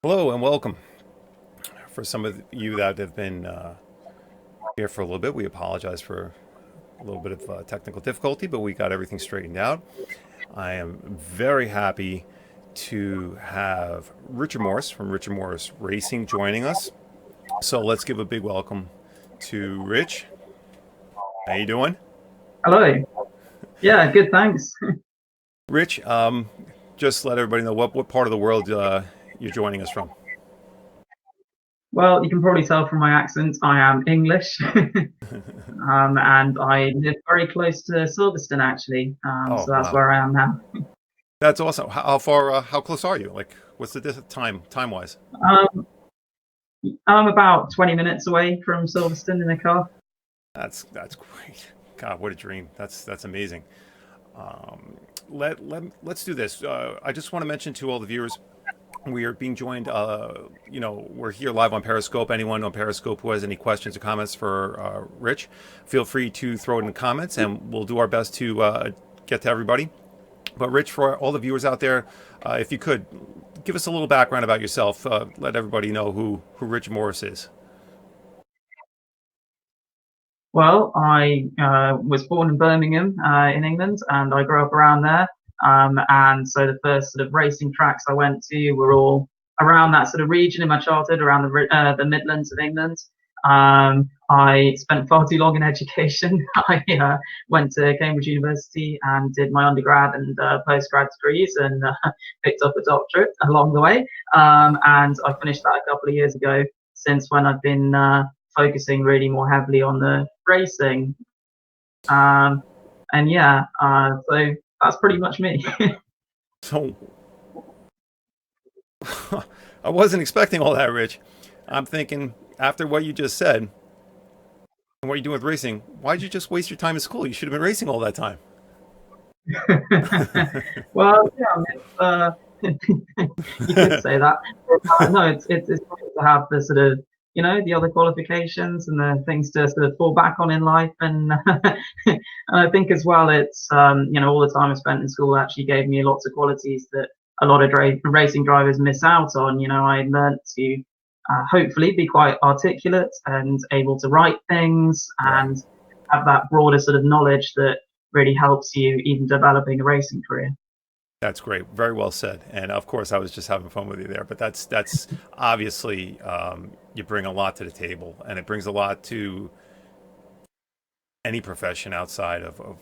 Hello and welcome. For some of you that have been here for a little bit, we apologize for a little bit of technical difficulty, but we got everything straightened out. I am very happy to have Richard Morris from Richard Morris Racing joining us. So let's give a big welcome to Rich. How you doing? Hello. Yeah, good, thanks. Rich, just let everybody know what part of the world you're joining us from. Well, you can probably tell from my accent, I am English, and I live very close to Silverstone, actually. Oh, So that's wow. where I am now. That's awesome. How far, how close are you? Like, what's the time wise? Um, I'm about 20 minutes away from Silverstone in a car. That's great. God, what a dream. That's amazing. Um, let's do this. I just want to mention to all the viewers, we are being joined. We're here live on Periscope. Anyone on Periscope who has any questions or comments for Rich, feel free to throw it in the comments, and we'll do our best to get to everybody. But Rich, for all the viewers out there, if you could give us a little background about yourself, let everybody know who Rich Morris is. Well, I was born in Birmingham, in England, and I grew up around there. And so the first sort of racing tracks I went to were all around that sort of region in my childhood, around the Midlands of England. I spent far too long in education. I went to Cambridge University and did my undergrad and postgrad degrees and picked up a doctorate along the way. And I finished that a couple of years ago. Since when I've been focusing really more heavily on the racing. Um, and yeah, so that's pretty much me. So I wasn't expecting all that, Rich. I'm thinking after what you just said and what you're doing with racing, why'd you just waste your time in school? You should have been racing all that time. Well, yeah, I mean, you could say that. No, it's great to have the sort of the other qualifications and the things to sort of fall back on in life, and and I think as well it's all the time I spent in school actually gave me lots of qualities that a lot of racing drivers miss out on. I learned to hopefully be quite articulate and able to write things Right. and have that broader sort of knowledge that really helps you even developing a racing career. That's great. Very well said. And of course, I was just having fun with you there. But that's obviously you bring a lot to the table, and it brings a lot to any profession outside of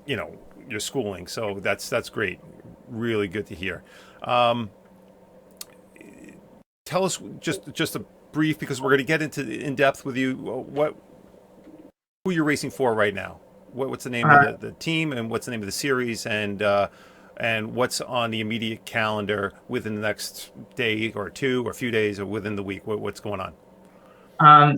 you know your schooling. So that's great. Really good to hear. Um, Tell us just a brief, because we're going to get into in depth with you. What who you're racing for right now? What's the name of Uh, the team, and what's the name of the series, and what's on the immediate calendar within the next day or two, or a few days, or within the week? What's going on?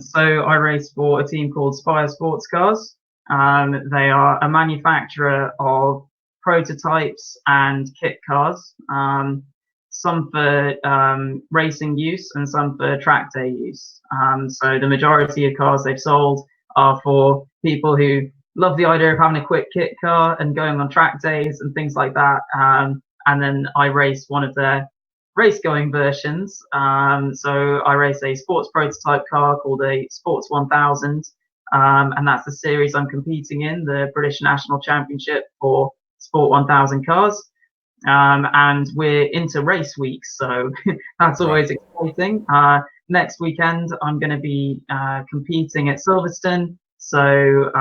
so I race for a team called Spire Sports Cars. They are a manufacturer of prototypes and kit cars, some for racing use and some for track day use. So the majority of cars they've sold are for people who love the idea of having a quick kit car and going on track days and things like that. And then I race one of their race going versions. So I race a sports prototype car called a Sports 1000, and that's the series I'm competing in, the British National Championship for Sport 1000 cars. And we're into race weeks, so that's Right. always exciting. Next weekend, I'm going to be competing at Silverstone, so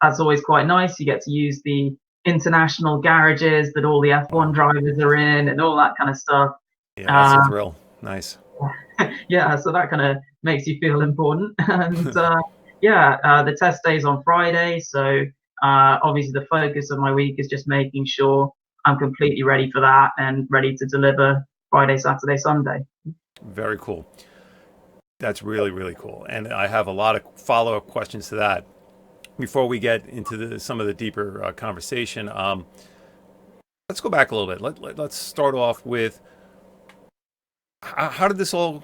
that's always quite nice. You get to use the international garages that all the F1 Wow. drivers are in, and all that kind of stuff. Yeah, that's a Uh, thrill. Nice. yeah, so that kind of makes you feel important. And yeah, the test day's on Friday, so obviously the focus of my week is just making sure I'm completely ready for that and ready to deliver Friday, Saturday, Sunday. Very cool. That's really cool. And I have a lot of follow up questions to that before we get into some of the deeper conversation. Let's go back a little bit. Let's start off with how did this all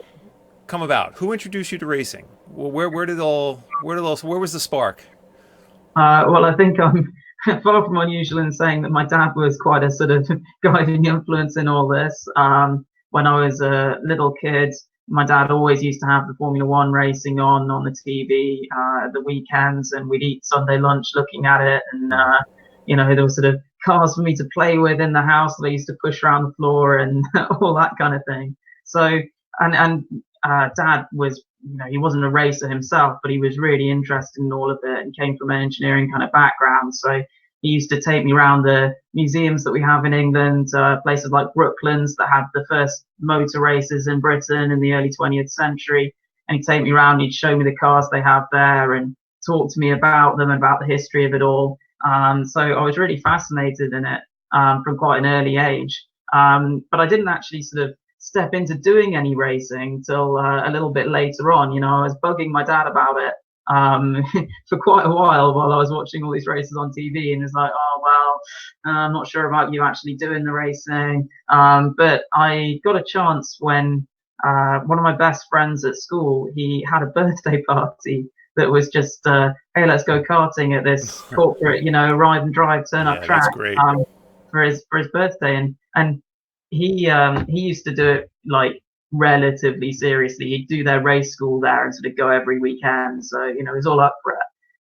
come about? Who introduced you to racing? Well, where was the spark? Well, I think I'm far from unusual in saying that my dad was quite a sort of guiding influence in all this. when I was a little kid, my dad always used to have the Formula One racing on the TV at the weekends, and we'd eat Sunday lunch looking at it. And Hmm. there were sort of cars for me to play with in the house that I used to push around the floor and all that kind of thing. So, and dad was, he wasn't a racer himself, but he was really interested in all of it and came from an engineering kind of background. So he used to take me around the museums that we have in England, places like Brooklands that had the first motor races in Britain in the early 20th century. And he'd take me around, he'd show me the cars they have there and talk to me about them and about the history of it all. So I was really fascinated in it from quite an early age. But I didn't actually sort of step into doing any racing till a little bit later on. I was bugging my dad about it um, for quite a while I was watching all these races on TV, and it's like, oh well, I'm not sure about you actually doing the racing. But I got a chance when one of my best friends at school, he had a birthday party that was just, hey, let's go karting at this corporate, ride and drive turn up Yeah, that's track great. for his birthday, and he used to do it like relatively seriously. He'd do their race school there and sort of go every weekend. So, he's all up for it.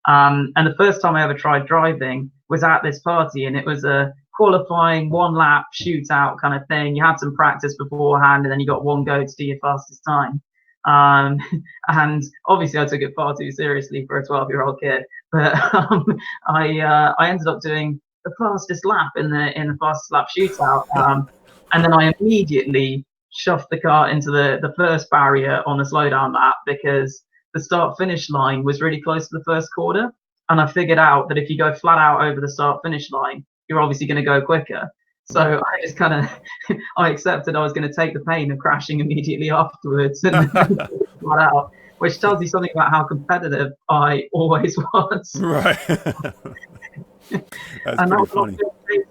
And the first time I ever tried driving was at this party, and it was a qualifying one lap shootout kind of thing. You had some practice beforehand, and then you got one go to do your fastest time. Um, and obviously, I took it far too seriously for a 12-year-old kid. But I ended up doing the fastest lap in the fastest lap shootout. And then I immediately shoved the car into the first barrier on the slowdown lap because the start finish line was really close to the first corner. And I figured out that if you go flat out over the start finish line, you're obviously going to go quicker. So Right. I just kind of I accepted I was going to take the pain of crashing immediately afterwards and flat out, which tells you something about how competitive I always was. Right. That's And that pretty was not funny. the case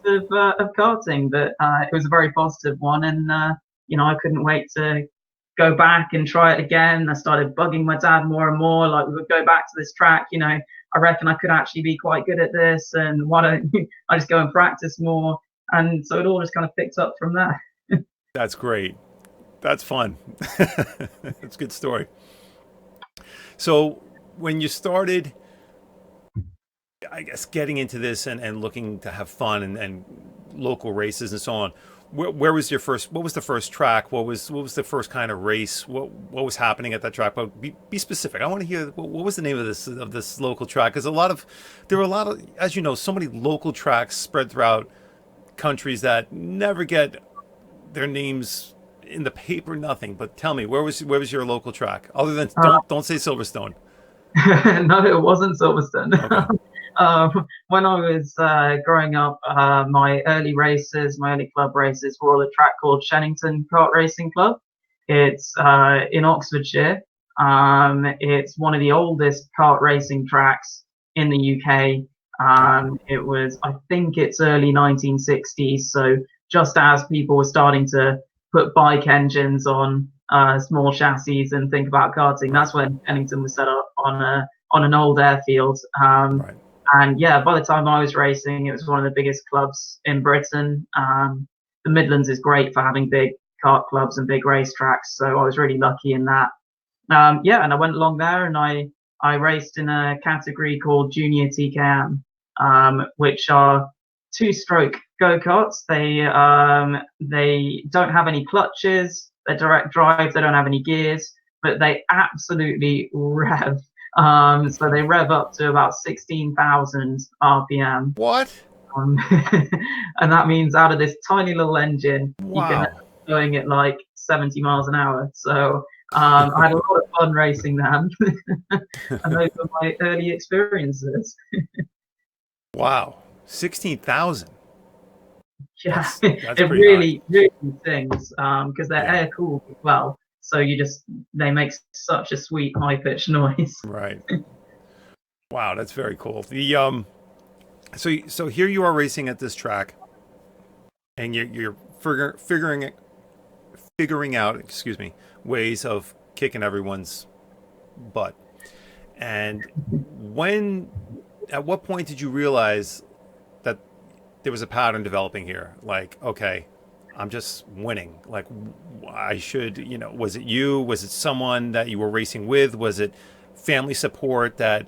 of karting, but it was a very positive one. And, I couldn't wait to go back and try it again. I started bugging my dad more and more. Like, we would go back to this track, I reckon I could actually be quite good at this. And why don't I just go and practice more? And so it all just kind of picked up from there. That's great. That's fun. That's a good story. So when you started, I guess, getting into this and looking to have fun and local races and so on, where was your first? What was the first track? What was the first kind of race? What was happening at that track? But be specific. I want to hear what was the name of this local track? Because there were a lot of, as you know, so many local tracks spread throughout countries that never get their names in the paper. Nothing. But tell me, where was your local track? Other than Uh, don't say Silverstone. no, it wasn't Silverstone. Okay. When I was growing up, my early club races were on a track called Shennington Kart Racing Club. It's in Oxfordshire. It's one of the oldest kart racing tracks in the UK. I think it's early 1960s, so just as people were starting to put bike engines on small chassis and think about karting, Right. that's when Shennington was set up on an old airfield. Right. And yeah, by the time I was racing, it was one of the biggest clubs in Britain. The Midlands is great for having big kart clubs and big racetracks, so I was really lucky in that. Yeah, and I went along there and I raced in a category called Junior TKM, which are two-stroke go-karts. They don't have any clutches. They're direct drive. They don't have any gears, but they absolutely rev. So they rev up to about 16,000 RPM. What? Um, and that means out of this tiny little engine, you can end Wow. up going at like 70 miles an hour. So I had a lot of fun racing them, and those were my early experiences. Wow. 16,000. Yeah, That's it pretty high. really, really stings because they're Yeah. air cooled as well. So they make such a sweet high pitched noise. Right. Wow, that's very cool. So here you are racing at this track, and you're figuring out, excuse me, ways of kicking everyone's butt. And when at what point did you realize that there was a pattern developing here? Like, okay, I'm just winning. Like, I should, was it you? Was it someone that you were racing with? Was it family support that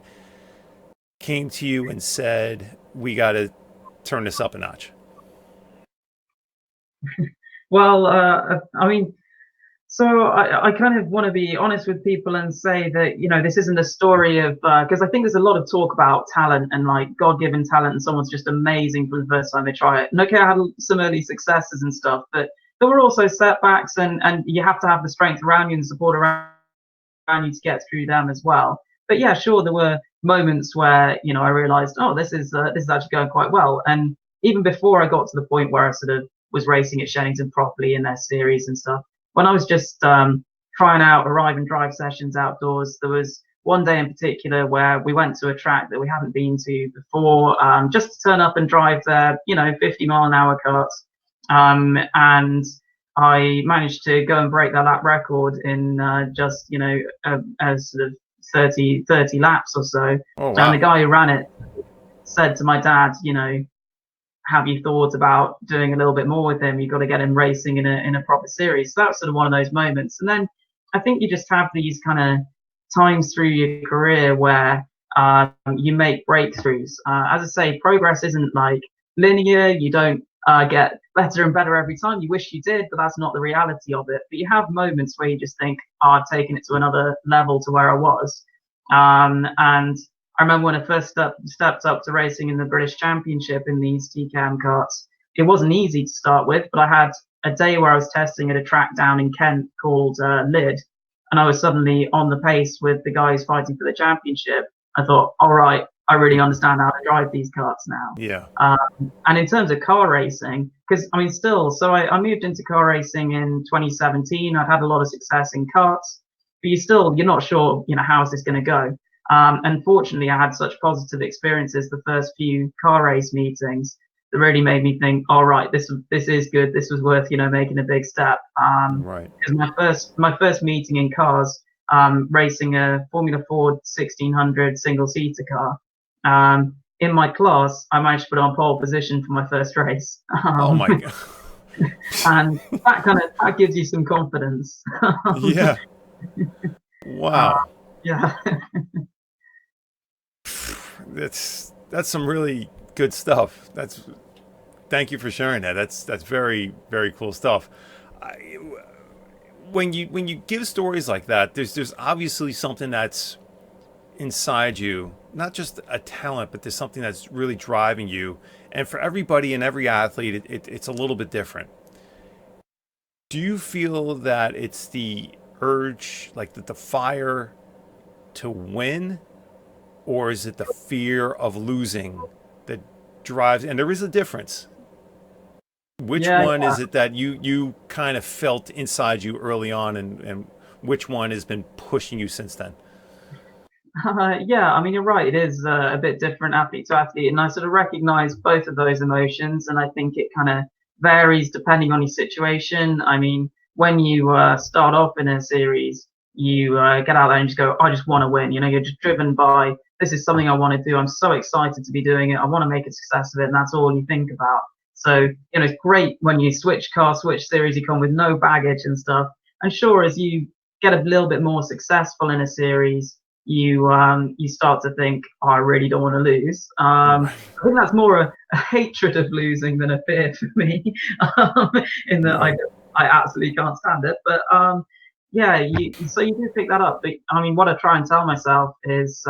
came to you and said, we got to turn this up a notch? Well, I mean, so I kind of want to be honest with people and say that, this isn't a story of, because I think there's a lot of talk about talent and like God-given talent and someone's just amazing from the first time they try it. And okay, I had some early successes and stuff, but there were also setbacks and you have to have the strength around you and support around you to get through them as well. But yeah, sure, there were moments where, I realized, oh, this is actually going quite well. And even before I got to the point where I sort of was racing at Shennington properly in their series and stuff, when I was just trying out arrive and drive sessions outdoors, there was one day in particular where we went to a track that we hadn't been to before, just to turn up and drive their, 50-mile-an-hour karts. And I managed to go and break their lap record in just, a sort of 30 laps or so. Oh, And the wow. guy who ran it said to my dad, have you thought about doing a little bit more with him? You've got to get him racing in a proper series. So that's sort of one of those moments. And then I think you just have these kind of times through your career where you make breakthroughs. As I say, progress isn't like linear. You don't get better and better every time. You wish you did, but that's not the reality of it. But you have moments where you just think, oh, I've taken it to another level to where I was. And I remember when I first stepped up to racing in the British Championship in these TCAM karts. It wasn't easy to start with, but I had a day where I was testing at a track down in Kent called Lyd, and I was suddenly on the pace with the guys fighting for the championship. I thought, all right, I really understand how to drive these karts now. Yeah. And in terms of car racing, because I mean, still, so I moved into car racing in 2017. I'd had a lot of success in karts, but you're not sure, how's this going to go. Unfortunately, I had such positive experiences the first few car race meetings that really made me think, all right, this is good. This was worth, making a big step. Right. Because my first meeting in cars, racing a Formula Ford 1600 single seater car. In my class, I managed to put on pole position for my first race, Oh, my God. and that gives you some confidence. Yeah. uh, Wow. yeah. That's some really good stuff. Thank you for sharing that. That's very, very cool stuff. I, when you give stories like that, there's obviously something that's inside you, not just a talent, but there's something that's really driving you. And for everybody and every athlete, it's a little bit different. Do you feel that it's the urge, like the fire to win, or is it the fear of losing that drives? And there is a difference. Which Yeah, one is it that you kind of felt inside you early on, and which one has been pushing you since then? yeah. I mean, you're right. It is a bit different athlete to athlete, and I sort of recognize both of those emotions, and I think it kind of varies depending on your situation. I mean, when you start off in a series, you get out there and just go, I just want to win. You're just driven by this is something I want to do. I'm so excited to be doing it. I want to make a success of it, and that's all you think about. So, it's great when you switch car, switch series, you come with no baggage and stuff. And sure, as you get a little bit more successful in a series, you start to think, oh, I really don't want to lose. Right. I think that's more a hatred of losing than a fear for me, in that Right. I absolutely can't stand it. But yeah, so you do pick that up. But I mean, what I try and tell myself is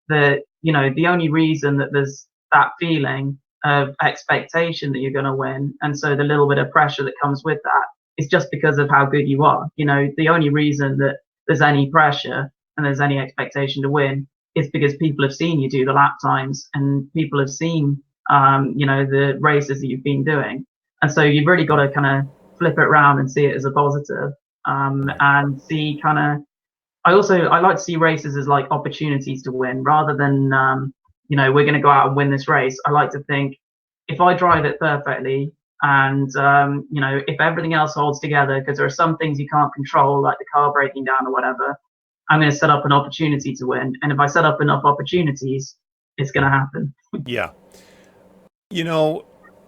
that the only reason that there's that feeling of expectation that you're going to win, and so the little bit of pressure that comes with that is just because of how good you are. The only reason that there's any pressure and there's any expectation to win is because people have seen you do the lap times and people have seen the races that you've been doing, and so you've really got Right. to kind of flip it around and see it as a positive, Right. and see kind of I like to see races as like opportunities to win rather than we're going to go out and win this race. I like to think if I drive it perfectly and if everything else holds together, because there are some things you can't control like the car breaking down or whatever, I'm going to set up an opportunity to win. And if I set up enough opportunities, it's going to happen. Yeah. You know,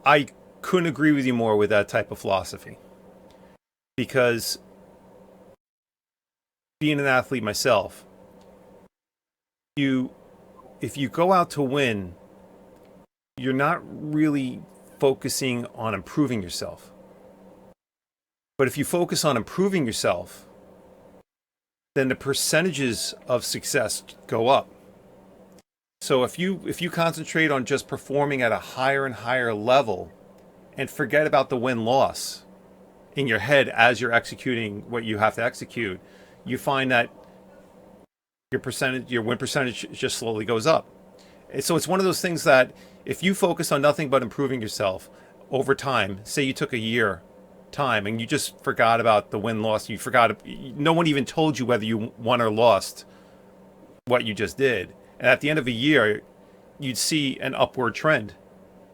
I couldn't agree with you more with that type of philosophy, because being an athlete myself, you if you go out to win, you're not really focusing on improving yourself. But if you focus on improving yourself, then the percentages of success go up. So if you concentrate on just performing at a higher and higher level and forget about the win loss in your head as you're executing what you have to execute, you find that your win percentage just slowly goes up. And so it's one of those things that if you focus on nothing but improving yourself over time, say you took a year time and you just forgot about the win loss, you forgot, no one even told you whether you won or lost what you just did. And at the end of a year, you'd see an upward trend.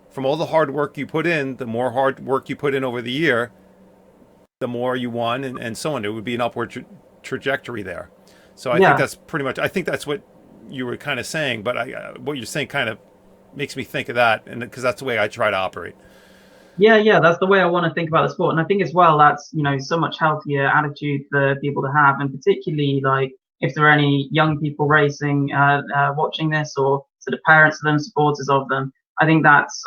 From all the hard work you put in, the more hard work you put in over the year, the more you won, and so on. It would be an upward trajectory there. So I think Yeah. that's pretty much, I think that's what you were kind of saying, but what you're saying kind of makes me think of that, and because that's the way I try to operate. Yeah, yeah, that's the way I want to think about the sport. And I think as well, that's, so much healthier attitude for people to have. And particularly like if there are any young people racing, watching this, or sort of parents of them, supporters of them, I think that's,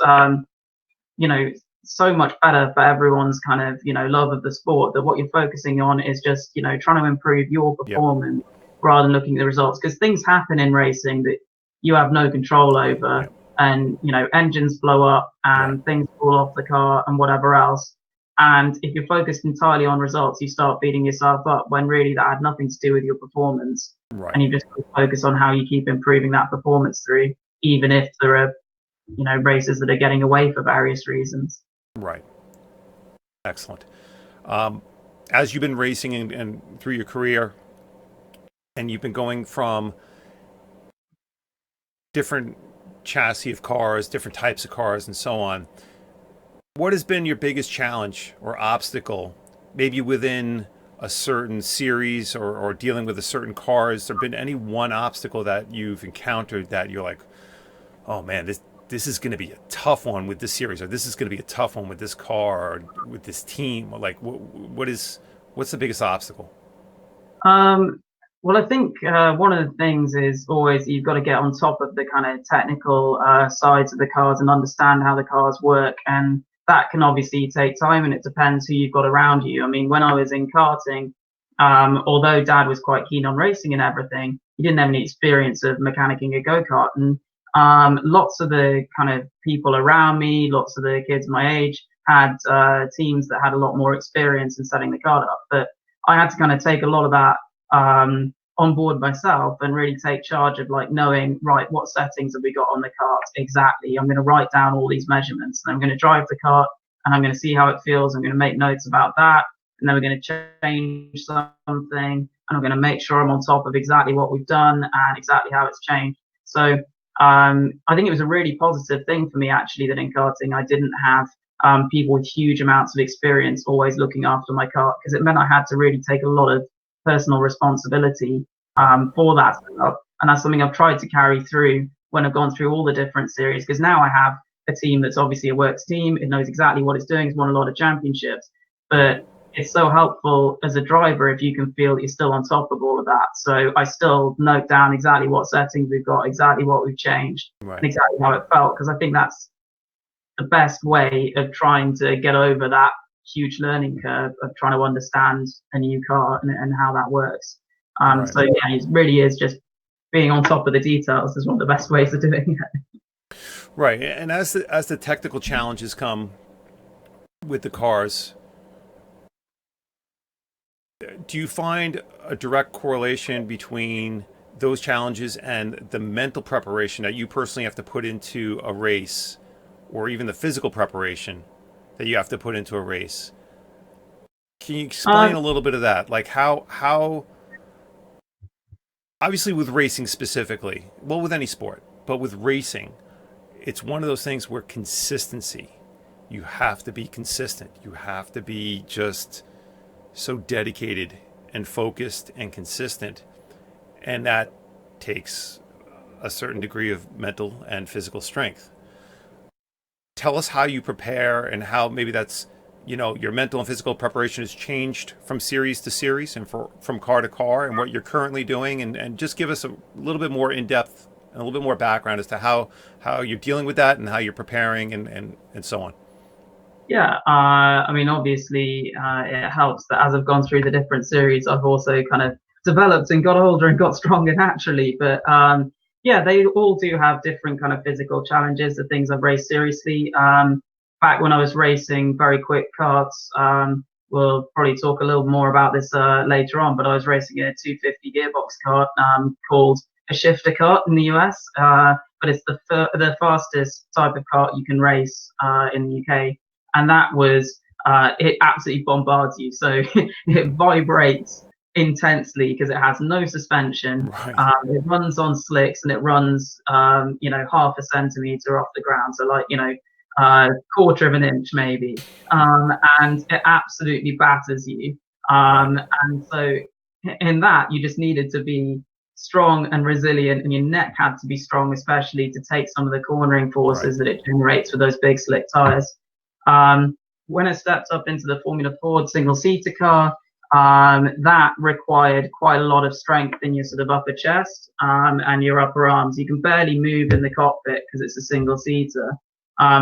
you know, so much better for everyone's kind of, love of the sport, that what you're focusing on is just, trying to improve your Yep. performance rather than looking at the results. Because things happen in racing that you have no control over, Yep. and engines blow up Right. and things fall off the car and whatever else. And if you're focused entirely on results, you start beating yourself up when really that had nothing to do with your performance. Right. And you just focus on how you keep improving that performance through, even if there are, races that are getting away for various reasons. Right. Excellent. Um, as you've been racing and through your career, and you've been going from different chassis of cars, different types of cars, and so on, what has been your biggest challenge or obstacle, maybe within a certain series, or dealing with a certain car? Has there been any one obstacle that you've encountered that you're like, oh man, this is going to be a tough one with this series, or this is going to be a tough one with this car, or with this team? Or like, what's the biggest obstacle? Um, well, I think one of the things is always you've got to get on top of the kind of technical sides of the cars and understand how the cars work. And that can obviously take time, and it depends who you've got around you. I mean, when I was in karting, although dad was quite keen on racing and everything, he didn't have any experience of mechanicking a go-kart. And lots of the kind of people around me, lots of the kids my age, had teams that had a lot more experience in setting the car up. But I had to kind of take a lot of that on board myself and really take charge of like knowing, right, what settings have we got on the cart exactly. I'm going to write down all these measurements, and I'm going to drive the cart, and I'm going to see how it feels. I'm going to make notes about that, and then we're going to change something, and I'm going to make sure I'm on top of exactly what we've done and exactly how it's changed. So I think it was a really positive thing for me actually that in karting I didn't have people with huge amounts of experience always looking after my cart, because it meant I had to really take a lot of personal responsibility Right. for that setup. And that's something I've tried to carry through when I've gone through all the different series, because now I have a team that's obviously a works team. It knows exactly what it's doing. It's won a lot of championships, Right. but it's so helpful as a driver if you can feel that you're still on top of all of that. So I still note down exactly what settings we've got, exactly what we've changed, Right. and exactly how it felt, because I think that's the best way of trying to get over that huge learning curve of trying to understand a new car and how that works. Right. So yeah, it really is just being on top of the details is one of the best ways of doing it. Right. And as the technical challenges come with the cars, do you find a direct correlation between those challenges and the mental preparation that you personally have to put into a race, or even the physical preparation that you have to put into a race? Can you explain Um, a little bit of that? Like how obviously with racing specifically, well, with any sport, but with racing, it's one of those things where consistency, you have to be consistent. You have to be just so dedicated and focused and consistent. And that takes a certain degree of mental and physical strength. tell us how you prepare and how maybe that's, your mental and physical preparation has changed from series to series and from car to car, and what you're currently doing, and just give us a little bit more in depth and a little bit more background as to how you're dealing with that and how you're preparing and so on. Yeah, I mean, obviously, it helps that as I've gone through the different series, I've also kind of developed and got older and got stronger naturally. But yeah, they all do have different kind of physical challenges, the things I've raced seriously. Back when I was racing very quick karts, we'll probably talk a little more about this later on, but I was racing a 250 gearbox kart called a shifter kart in the US. But it's the fastest type of kart you can race in the UK, and that was it absolutely bombards you. So it vibrates intensely because it has no suspension. Right. It runs on slicks and it runs, half a centimeter off the ground. So like, quarter of an inch maybe. And it absolutely batters you. Right. And so in that, you just needed to be strong and resilient, and your neck had to be strong, especially to take some of the cornering Right. forces that it generates with those big slick tires. Um, when I stepped up into the Formula Ford single seater car, that required quite a lot of strength in your sort of upper chest and your upper arms. You can barely move in the cockpit because it's a single seater.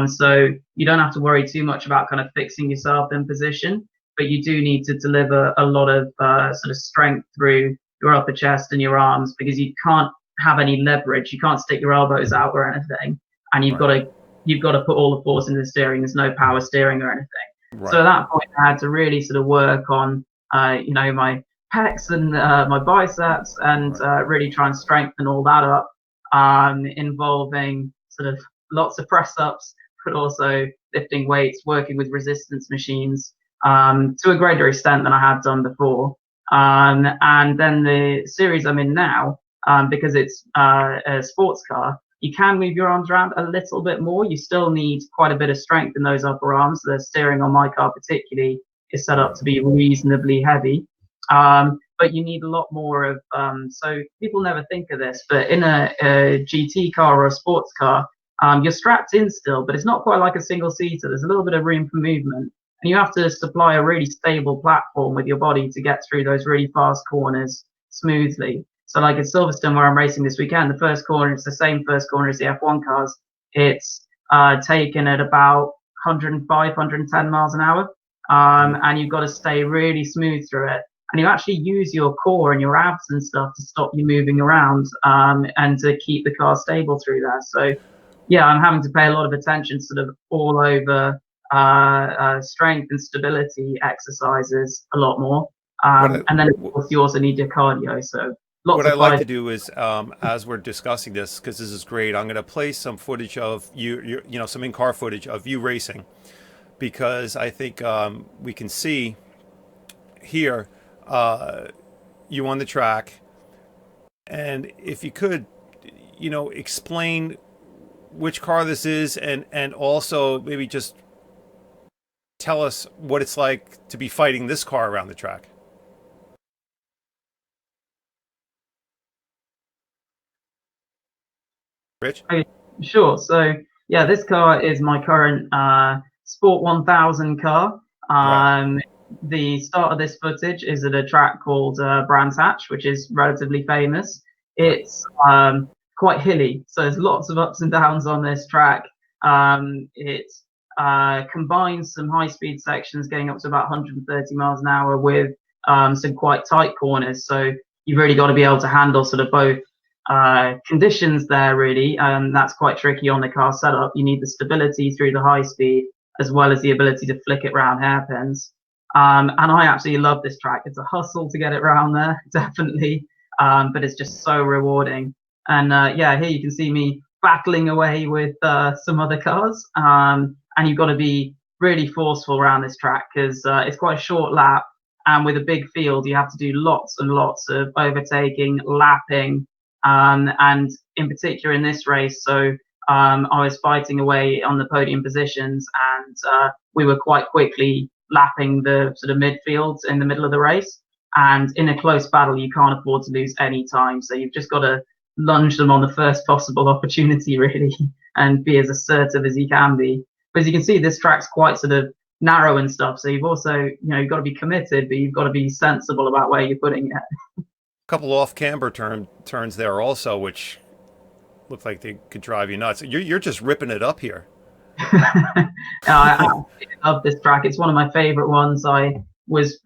So you don't have to worry too much about kind of fixing yourself in position, but you do need to deliver a lot of sort of strength through your upper chest and your arms, because you can't have any leverage. You can't stick your elbows out or anything, and you've got Right. to put all the force into the steering. There's no power steering or anything. So at Right. that point, I had to really sort of work on, my pecs and my biceps, and Right. really try and strengthen all that up, involving sort of lots of press ups, but also lifting weights, working with resistance machines to a greater extent than I had done before. And then the series I'm in now, because it's a sports car, you can move your arms around a little bit more. You still need quite a bit of strength in those upper arms. The steering on my car, particularly, is set up Right. to be reasonably heavy. But you need a lot more of. So people never think of this, but in a GT car or a sports car, you're strapped in still, but it's not quite like a single seater. There's a little bit of room for movement, and you have to supply a really stable platform with your body to get through those really fast corners smoothly. So like at Silverstone, where I'm racing this weekend, the first corner, it's the same first corner as the F1 cars. It's taken at about 105, 110 miles an hour. Mhm. And you've got to stay really smooth through it. And you actually use your core and your abs and stuff to stop you moving around, and to keep the car stable through there. So yeah, I'm having to pay a lot of attention sort of all over strength and stability exercises a lot more. What I, And then, of course, you also need your cardio. So what lots I of like cardio. to do is, as we're discussing this, because this is great, I'm going to play some footage of some in-car footage of you racing, because I think we can see here uh, you on the track, and if you could, explain which car this is, and also maybe just tell us what it's like to be fighting this car around the track. Rich? Okay, sure. So yeah, this car is my current Sport 1000 car. Right. Um, the start of this footage is at a track called Brands Hatch, which is relatively famous. Right. It's quite hilly, so there's lots of ups and downs on this track. It combines some high-speed sections getting up to about 130 miles an hour with some quite tight corners. So you've really got to be able to handle sort of both conditions there really. That's quite tricky on the car setup. You need the stability through the high speed as well as the ability to flick it round hairpins. And I absolutely love this track. It's a hustle to get it around there, definitely, but it's just so rewarding. And yeah, here you can see me battling away with some other cars, and you've got to be really forceful around this track because it's quite a short lap, and with a big field, you have to do lots and lots of overtaking, lapping, and in particular in this race. So I was fighting away on the podium positions, and we were quite quickly lapping the sort of midfield in the middle of the race. And in a close battle, you can't afford to lose any time. So you've just got to lunge them on the first possible opportunity, really, and be as assertive as you can be. But as you can see, this track's quite sort of narrow and stuff. So you've also, you've got to be committed, but you've got to be sensible about where you're putting it. Couple off camber turns there also, which look like they could drive you nuts. You're just ripping it up here. I absolutely love this track. It's one of my favorite ones. I was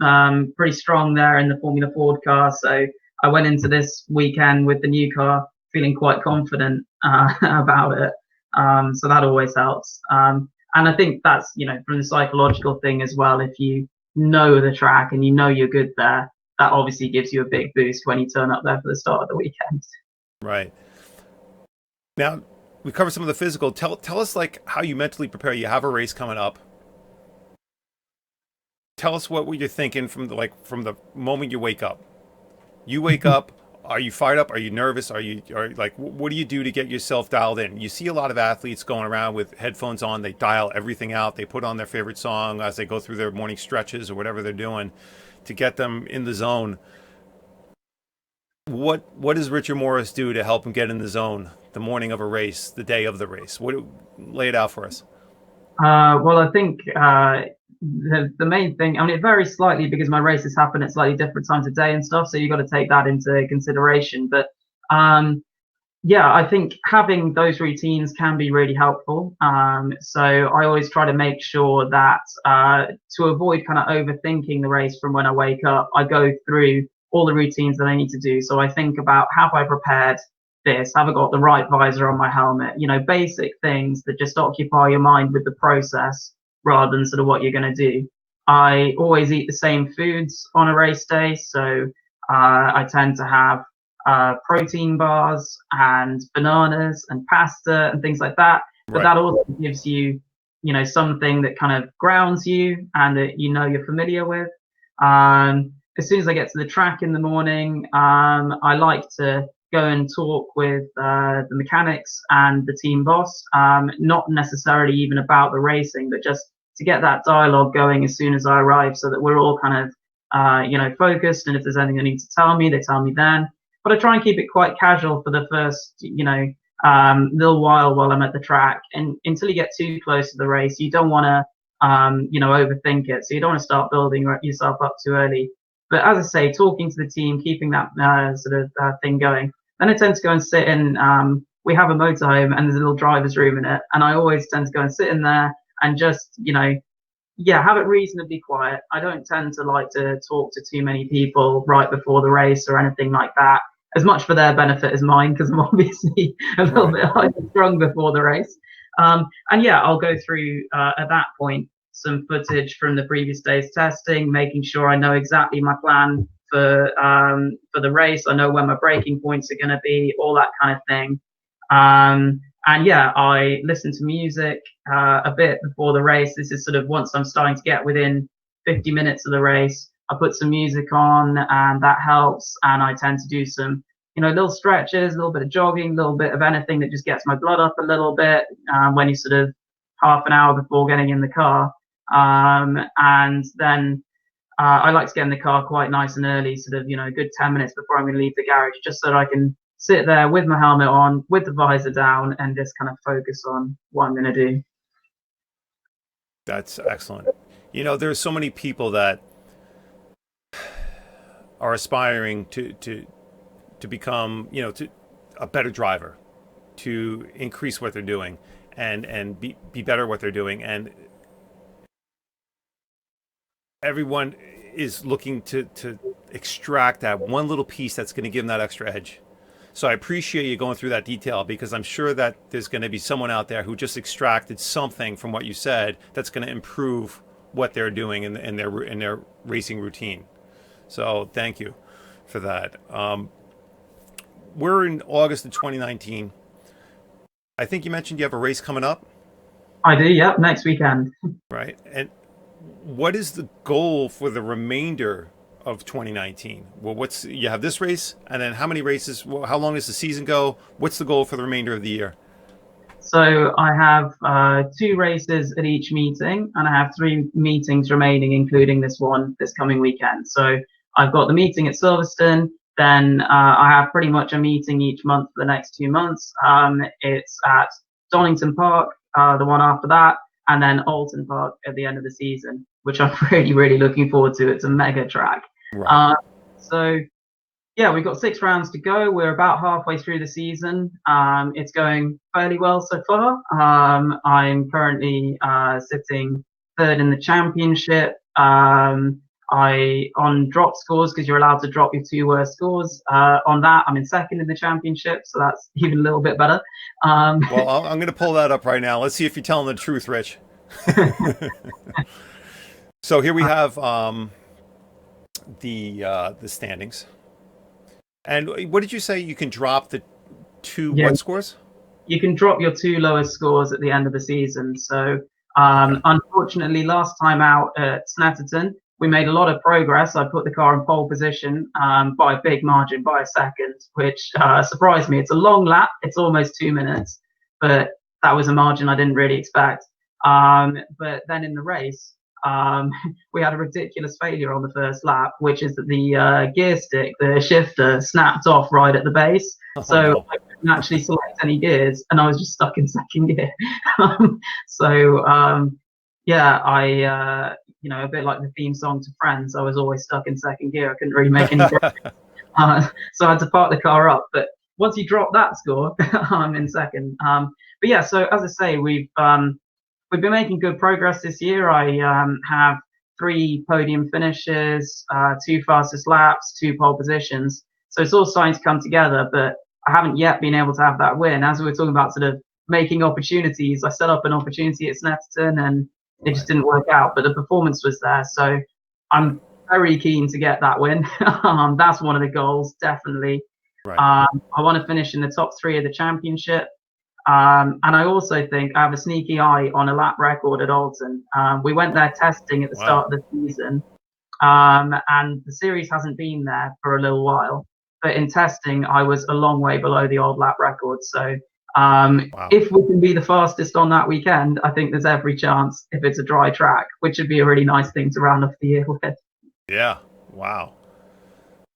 pretty strong there in the Formula Ford car, so I went into this weekend with the new car feeling quite confident about it. So that always helps. And I think that's, from the psychological thing as well. If you know the track and you know you're good there, that obviously gives you a big boost when you turn up there for the start of the weekend. Right. Now, we covered some of the physical. Tell us like how you mentally prepare. You have a race coming up. Tell us what you're thinking from the moment you wake up. You wake up. Are you fired up? Are you nervous? Are like what do you do to get yourself dialed in? You see a lot of athletes going around with headphones on. They dial everything out. They put on their favorite song as they go through their morning stretches or whatever they're doing to get them in the zone. What does Richard Morris do to help him get in the zone the morning of a race, the day of the race? Lay it out for us. Well, I think the main thing, I mean, it varies slightly because my races happen at slightly different times of day and stuff, so you've got to take that into consideration. But yeah, I think having those routines can be really helpful. So I always try to make sure that to avoid kind of overthinking the race from when I wake up, I go through all the routines that I need to do. So I think about, have I prepared this? Have I got the right visor on my helmet? Basic things that just occupy your mind with the process rather than sort of what you're going to do. I always eat the same foods on a race day. So I tend to have protein bars and bananas and pasta and things like that. But Right. that also gives you, something that kind of grounds you and that you're familiar with. As soon as I get to the track in the morning, I like to go and talk with the mechanics and the team boss, not necessarily even about the racing, but just to get that dialogue going as soon as I arrive so that we're all kind of, focused. And if there's anything they need to tell me, they tell me then. But I try and keep it quite casual for the first, little while I'm at the track. And until you get too close to the race, you don't want to, overthink it. So you don't want to start building yourself up too early. But as I say, talking to the team, keeping that sort of thing going. Then I tend to go and sit in. We have a motorhome and there's a little driver's room in it, and I always tend to go and sit in there and just, have it reasonably quiet. I don't tend to like to talk to too many people right before the race or anything like that, as much for their benefit as mine, because I'm obviously a little bit strong before the race. And yeah, I'll go through at that point some footage from the previous day's testing, making sure I know exactly my plan for the race. I know where my braking points are going to be, all that kind of thing. And yeah, I listen to music a bit before the race. This is sort of once I'm starting to get within 50 minutes of the race, I put some music on, and that helps. And I tend to do some, little stretches, a little bit of jogging, a little bit of anything that just gets my blood up a little bit when you sort of half an hour before getting in the car. And then I like to get in the car quite nice and early, sort of, a good 10 minutes before I'm going to leave the garage, just so that I can sit there with my helmet on, with the visor down, and just kind of focus on what I'm going to do. That's excellent. There's so many people that are aspiring to become, to a better driver, to increase what they're doing, and be better at what they're doing, and everyone is looking to extract that one little piece that's going to give them that extra edge. So I appreciate you going through that detail, because I'm sure that there's going to be someone out there who just extracted something from what you said that's going to improve what they're doing in their racing routine. So thank you for that. We're in August of 2019. I think you mentioned you have a race coming up. I do, yep, next weekend. Right. And what is the goal for the remainder of 2019? Well, you have this race, and then how many races? Well, how long does the season go? What's the goal for the remainder of the year? So I have 2 races at each meeting, and I have 3 meetings remaining, including this one this coming weekend. So I've got the meeting at Silverstone. Then I have pretty much a meeting each month for the next 2 months. It's at Donington Park, the one after that, and then Alton Park at the end of the season, which I'm really, really looking forward to. It's a mega track. Right. Uh, so yeah, we've got 6 rounds to go. We're about halfway through the season. It's going fairly well so far. I'm currently sitting third in the championship. I on drop scores because you're allowed to drop your 2 worst scores. On that, I'm in second in the championship, so that's even a little bit better. Um, Well, I'm going to pull that up right now. Let's see if you're telling the truth, Rich. So here we have the standings. And what did you say? You can drop the two yeah, what scores? you can drop your 2 lowest scores at the end of the season. So, Okay. unfortunately, last time out at Snetterton, we made a lot of progress. I put the car in pole position by a big margin, by a second, which surprised me. It's a long lap, it's almost 2 minutes, but that was a margin I didn't really expect. But then in the race, um, we had a ridiculous failure on the first lap, which is that the gear stick, the shifter, snapped off right at the base. Oh So no. I couldn't actually select any gears, and I was just stuck in second gear. so yeah, a bit like the theme song to Friends, I was always stuck in second gear. I couldn't really make any progress. So I had to park the car up. But once you drop that score, I'm in second. But yeah, so as I say, we've been making good progress this year. I have 3 podium finishes, 2 fastest laps, 2 pole positions. So it's all starting to come together, but I haven't yet been able to have that win. As we were talking about sort of making opportunities, I set up an opportunity at Snetterton and it just Right. didn't work out, but the performance was there. So Right. I'm very keen to get that win. That's one of the goals, definitely. Right. I want to finish in the top 3 of the championship. And I also think I have a sneaky eye on a lap record at Alton. We went there testing at the Wow. start of the season, and the series hasn't been there for a little while. But in testing, I was a long way below the old lap record. So Wow. if we can be the fastest on that weekend, I think there's every chance if it's a dry track, which would be a really nice thing to round off the year with. Yeah. Wow.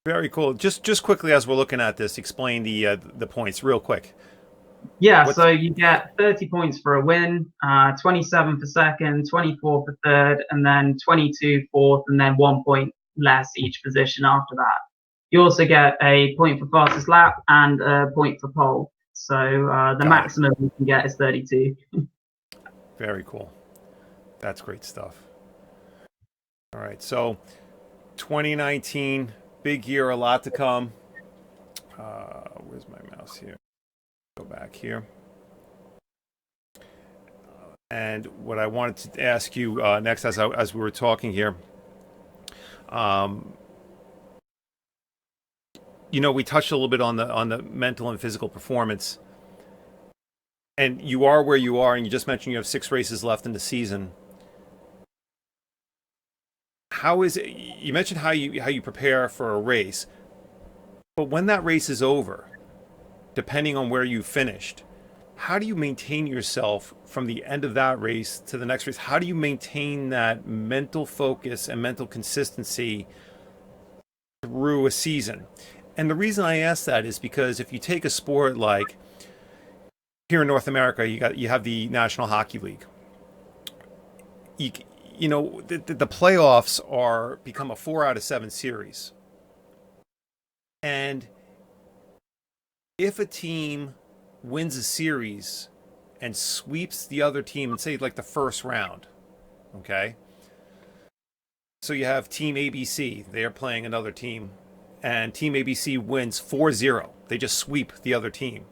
Very cool. Just quickly as we're looking at this, explain the points real quick. Yeah, What's so you get 30 points for a win, 27 for second, 24 for third, and then 22 fourth, and then 1 point less each position after that. You also get a point for fastest lap and a point for pole. So the got it? maximum you can get is 32. Very cool. That's great stuff. All right. So 2019, big year, a lot to come. Where's my mouse here? Go back here. And what I wanted to ask you next, as we were talking here, um, we touched a little bit on the mental and physical performance, and you are where you are, and you just mentioned you have 6 races left in the season. How is it? You mentioned how you prepare for a race, but when that race is over, depending on where you finished, how do you maintain yourself from the end of that race to the next race? How do you maintain that mental focus and mental consistency through a season? And the reason I ask that is because if you take a sport like here in North America, you have the National Hockey League. You, the playoffs are become a 4 out of 7 series, and if a team wins a series and sweeps the other team and say like the first round, okay? So you have team ABC, they're playing another team, and team ABC wins 4-0. They just sweep the other team.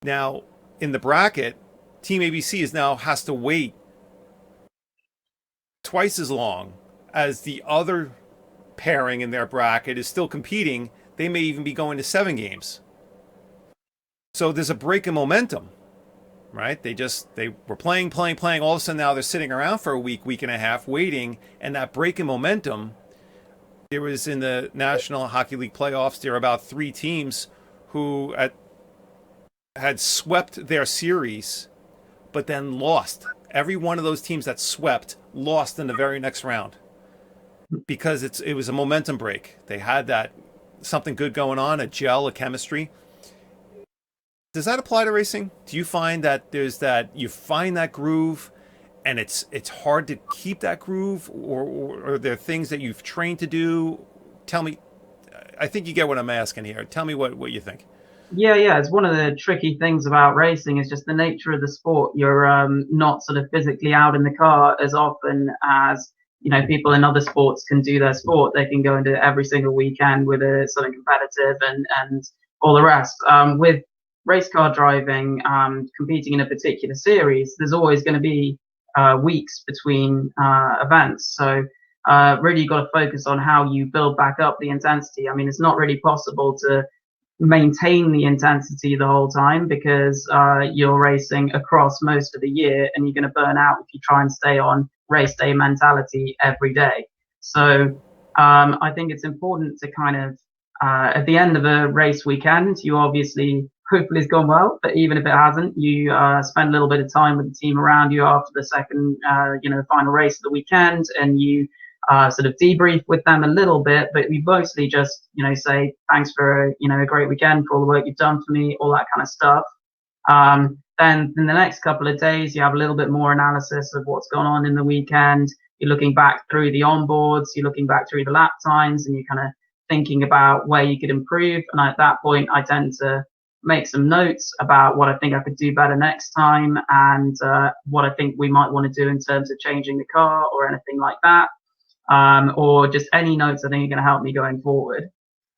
Now, in the bracket, team ABC has to wait twice as long as the other pairing in their bracket is still competing. They may even be going to 7 games. So there's a break in momentum, right? They were playing. All of a sudden now they're sitting around for a week and a half waiting, and that break in momentum. There was in the National Hockey League playoffs, there were about 3 teams who had swept their series, but then lost. Every one of those teams that swept lost in the very next round because it was a momentum break. They had that something good going on, a gel, a chemistry. Does that apply to racing? Do you find that you find that groove and it's hard to keep that groove, or are there things that you've trained to do? Tell me. I think you get what I'm asking here. Tell me what you think. Yeah, yeah. It's one of the tricky things about racing is just the nature of the sport. You're not sort of physically out in the car as often as people in other sports can do their sport. They can go into every single weekend with a something competitive and all the rest. With race car driving, competing in a particular series, there's always going to be weeks between events. So really, you've got to focus on how you build back up the intensity. I mean, it's not really possible to maintain the intensity the whole time because you're racing across most of the year and you're going to burn out if you try and stay on race day mentality every day. Yeah. So I think it's important to kind of at the end of a race weekend, you obviously hopefully it's gone well, but even if it hasn't, you spend a little bit of time with the team around you after the second, final race of the weekend, and you sort of debrief with them a little bit, but we mostly just, say thanks for, a great weekend, for all the work you've done for me, all that kind of stuff. Then in the next couple of days, you have a little bit more analysis of what's gone on in the weekend. You're looking back through the onboards, you're looking back through the lap times, and you're kind of thinking about where you could improve. And at that point, I tend to make some notes about what I think I could do better next time, and what I think we might want to do in terms of changing the car or anything like that, or just any notes I think are going to help me going forward.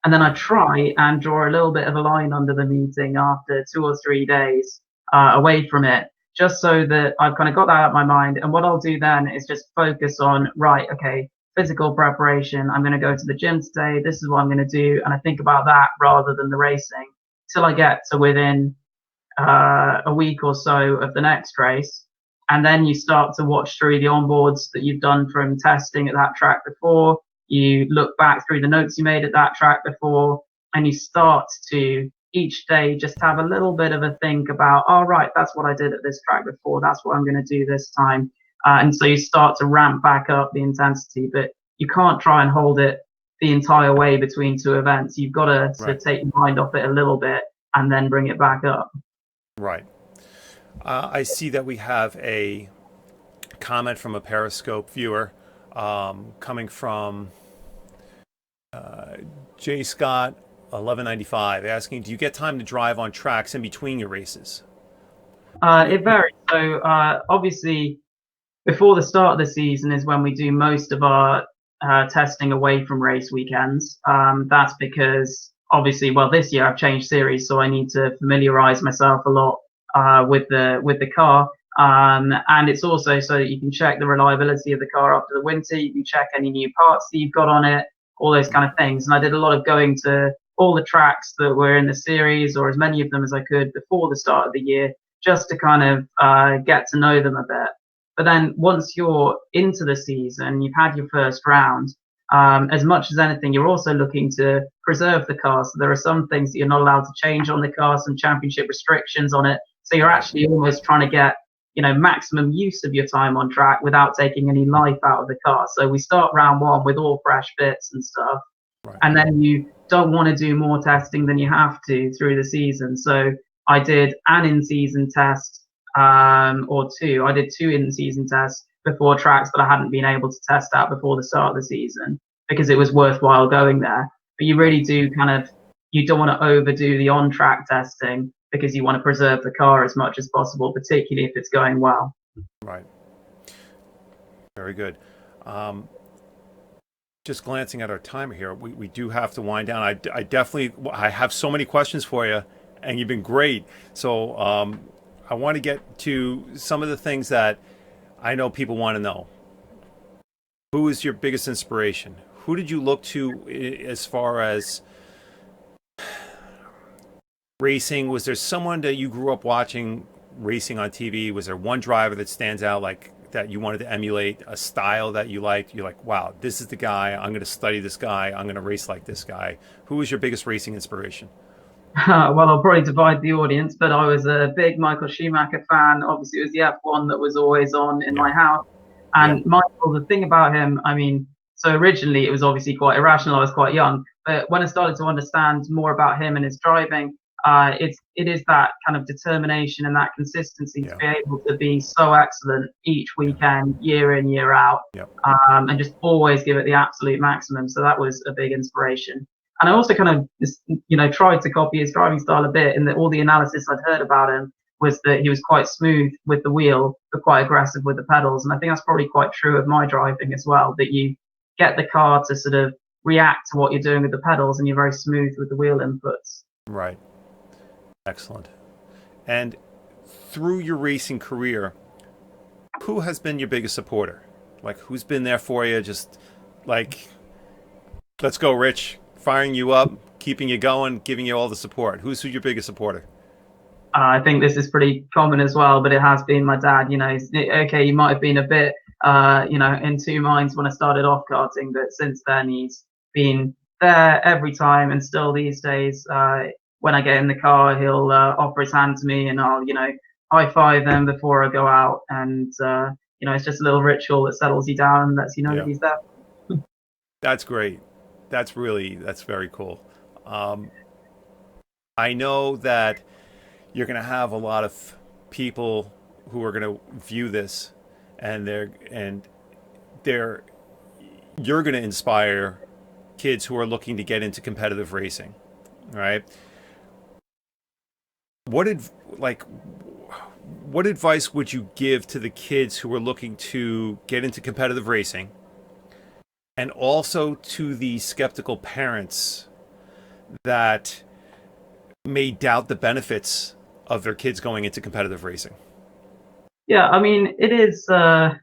And then I try and draw a little bit of a line under the meeting after 2 or 3 days away from it, just so that I've kind of got that out of my mind. And what I'll do then is just focus on, right, okay, physical preparation. I'm going to go to the gym today. This is what I'm going to do. And I think about that rather than the racing till I get to within a week or so of the next race. And then you start to watch through the onboards that you've done from testing at that track before. You look back through the notes you made at that track before, and you start to each day just have a little bit of a think about, all right, that's what I did at this track before. That's what I'm going to do this time. And so you start to ramp back up the intensity, but you can't try and hold it the entire way between two events. You've got to sort Right. of take your mind off it a little bit and then bring it back up. Right. I see that we have a comment from a Periscope viewer, coming from J Scott 1195, asking, "Do you get time to drive on tracks in between your races?" It varies. So obviously, before the start of the season is when we do most of our testing away from race weekends. That's because obviously, well, this year I've changed series, so I need to familiarize myself a lot with the car. And it's also so that you can check the reliability of the car after the winter. You can check any new parts that you've got on it, all those kind of things. And I did a lot of going to all the tracks that were in the series, or as many of them as I could before the start of the year, just to kind of get to know them a bit. But then once you're into the season, you've had your first round. As much as anything, you're also looking to preserve the car. So there are some things that you're not allowed to change on the car, some championship restrictions on it. So you're Right. actually almost trying to get maximum use of your time on track without taking any life out of the car. So we start round one with all fresh bits and stuff, Right. and then you don't want to do more testing than you have to through the season. So I did an in-season test, or two. I did two in-season tests before tracks that I hadn't been able to test out before the start of the season because it was worthwhile going there. But you Right. really do you don't want to overdo the on-track testing because you want to preserve the car as much as possible, particularly if it's going well. Right. Very good. Um, just glancing at our timer here, we do have to wind down. I definitely I have so many questions for you, and you've been great. So I want to get to some of the things that I know people want to know. Who is your biggest inspiration? Who did you look to as far as racing? Was there someone that you grew up watching racing on TV? Was there one driver that stands out, like that you wanted to emulate, a style that you liked? You're like, wow, this is the guy. I'm going to study this guy. I'm going to race like this guy. Who was your biggest racing inspiration? Well, I'll probably divide the audience, but I was a big Michael Schumacher fan. Obviously, it was the F1 that was always on in Yeah. my house. Yeah. And Michael, the thing about him, I mean, so originally it was obviously quite irrational. I was quite young, but when I started to understand more about him and his driving, it is that kind of determination and that consistency to Yeah. be able to be so excellent each Yeah. weekend, year in, year out, Yep. and just always give it the absolute maximum. So that was a big inspiration. And I also kind of, tried to copy his driving style a bit. And all the analysis I'd heard about him was that he was quite smooth with the wheel, but quite aggressive with the pedals. And I think that's probably quite true of my driving as well. That you get the car to sort of react to what you're doing with the pedals, and you're very smooth with the wheel inputs. Right. Excellent. And through your racing career, who has been your biggest supporter? Like, who's been there for you? Just like, let's go, Rich. Firing you up, keeping you going, giving you all the support. Who's your biggest supporter? I think this is pretty common as well, but it has been my dad. Okay, he might have been a bit, in two minds when I started off karting, but since then he's been there every time, and still these days, when I get in the car, he'll offer his hand to me, and I'll, high five them before I go out, and it's just a little ritual that settles you down and lets you know that Yeah, he's there. that's great. That's very cool. Um, I know that you're going to have a lot of people who are going to view this, and they're you're going to inspire kids who are looking to get into competitive racing, right? What did like what advice would you give to the kids who are looking to get into competitive racing, and also to the skeptical parents that may doubt the benefits of their kids going into competitive racing? Yeah, I mean, it is a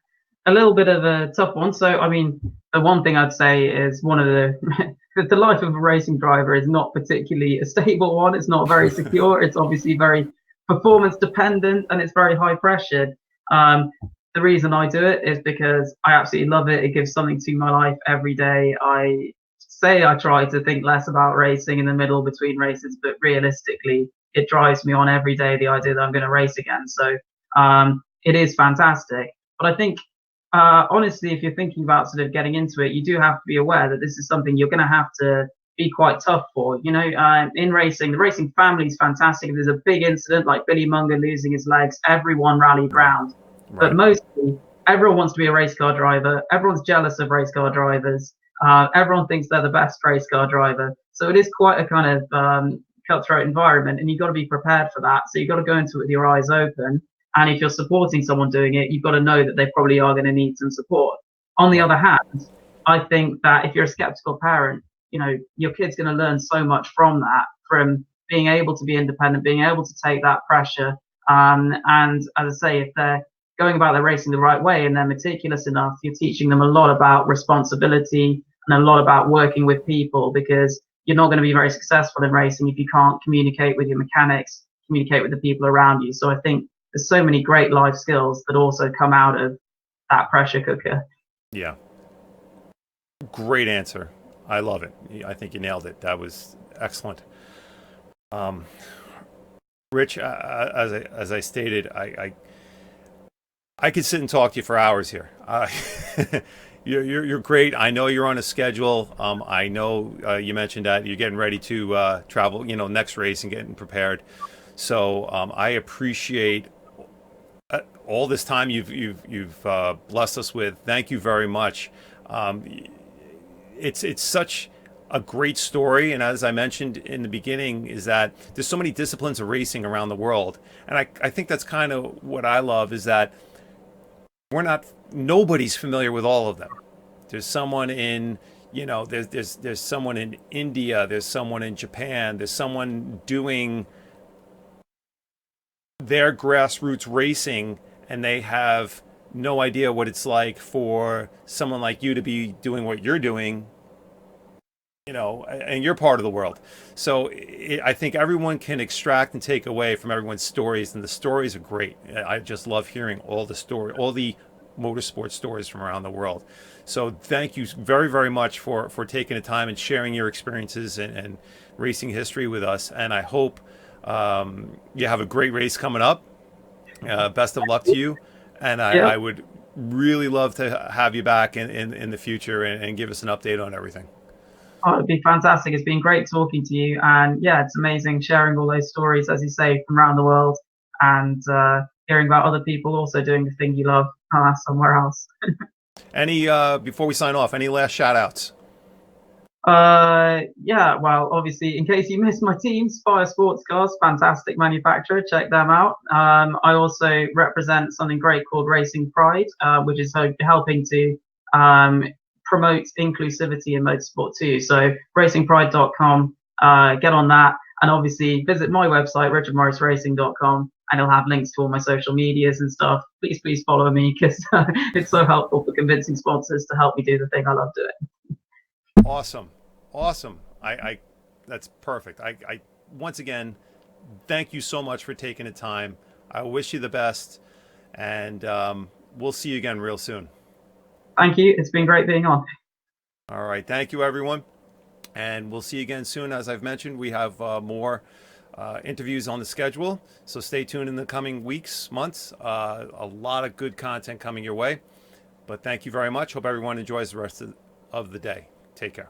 little bit of a tough one. So, I mean, the one thing I'd say is one of the the life of a racing driver is not particularly a stable one. It's not very secure. It's obviously very performance dependent, and it's very high pressured. Um, the reason I do it is because I absolutely love it. It gives something to my life every day. I say I try to think less about racing in the middle between races, but realistically, it drives me on every day, the idea that I'm going to race again. So it is fantastic. But I think, honestly, if you're thinking about sort of getting into it, you do have to be aware that this is something you're going to have to be quite tough for. In racing, the racing family is fantastic. If there's a big incident like Billy Munger losing his legs, everyone rallied Right. round. But Right. mostly, everyone wants to be a race car driver. Everyone's jealous of race car drivers. Everyone thinks they're the best race car driver. So it is quite a kind of cutthroat environment, and you've got to be prepared for that. So you've got to go into it with your eyes open. And if you're supporting someone doing it, you've got to know that they probably are going to need some support. On the Right. other hand, I think that if you're a skeptical parent, your kid's going to learn so much from that, from being able to be independent, being able to take that pressure. And as I say, if they're going about their racing the right way and they're meticulous enough, you're teaching them a lot about responsibility and a lot about working with people, because you're not going to be very successful in racing if you can't communicate with your mechanics, communicate with the people around you. So I think there's so many great life skills that also come out of that pressure cooker. Yeah. Great answer. I love it. I think you nailed it. That was excellent. Um, Rich, as I stated, I could sit and talk to you for hours here. You're great. I know you're on a schedule. I know you mentioned that you're getting ready to travel. Next race and getting prepared. So I appreciate all this time you've blessed us with. Thank you very much. Um, it's such a great story, and as I mentioned in the beginning, is that there's so many disciplines of racing around the world, and I think that's kind of what I love, is that nobody's familiar with all of them. There's someone in there's someone in India, there's someone in Japan, there's someone doing their grassroots racing, and they have no idea what it's like for someone like you to be doing what you're doing, and you're part of the world. So I think everyone can extract and take away from everyone's stories, and the stories are great. I just love hearing all the motorsport stories from around the world. So thank you very, very much for taking the time and sharing your experiences and racing history with us. And I hope you have a great race coming up. Best of luck to you. And Yeah, I would really love to have you back in the future and give us an update on everything. Oh, it'd be fantastic. It's been great talking to you. And yeah, it's amazing sharing all those stories, as you say, from around the world and hearing about other people also doing the thing you love somewhere else. Any before we sign off, any last shout outs? Yeah, well, obviously, in case you missed my team, Spire Sports Cars, fantastic manufacturer, check them out. I also represent something great called Racing Pride, which is helping to um, promote inclusivity in motorsport too. So, racingpride.com, get on that, and obviously visit my website, richardmorrisracing.com, and it'll have links to all my social medias and stuff. Please follow me because it's so helpful for convincing sponsors to help me do the thing I love doing. Awesome, awesome. I that's perfect. I once again thank you so much for taking the time. I wish you the best, and we'll see you again real soon. Thank you. It's been great being on. All right, thank you everyone, and we'll see you again soon. As I've mentioned, we have more interviews on the schedule, so stay tuned in the coming weeks, months. A lot of good content coming your way. But thank you very much. Hope everyone enjoys the rest of the day. Take care.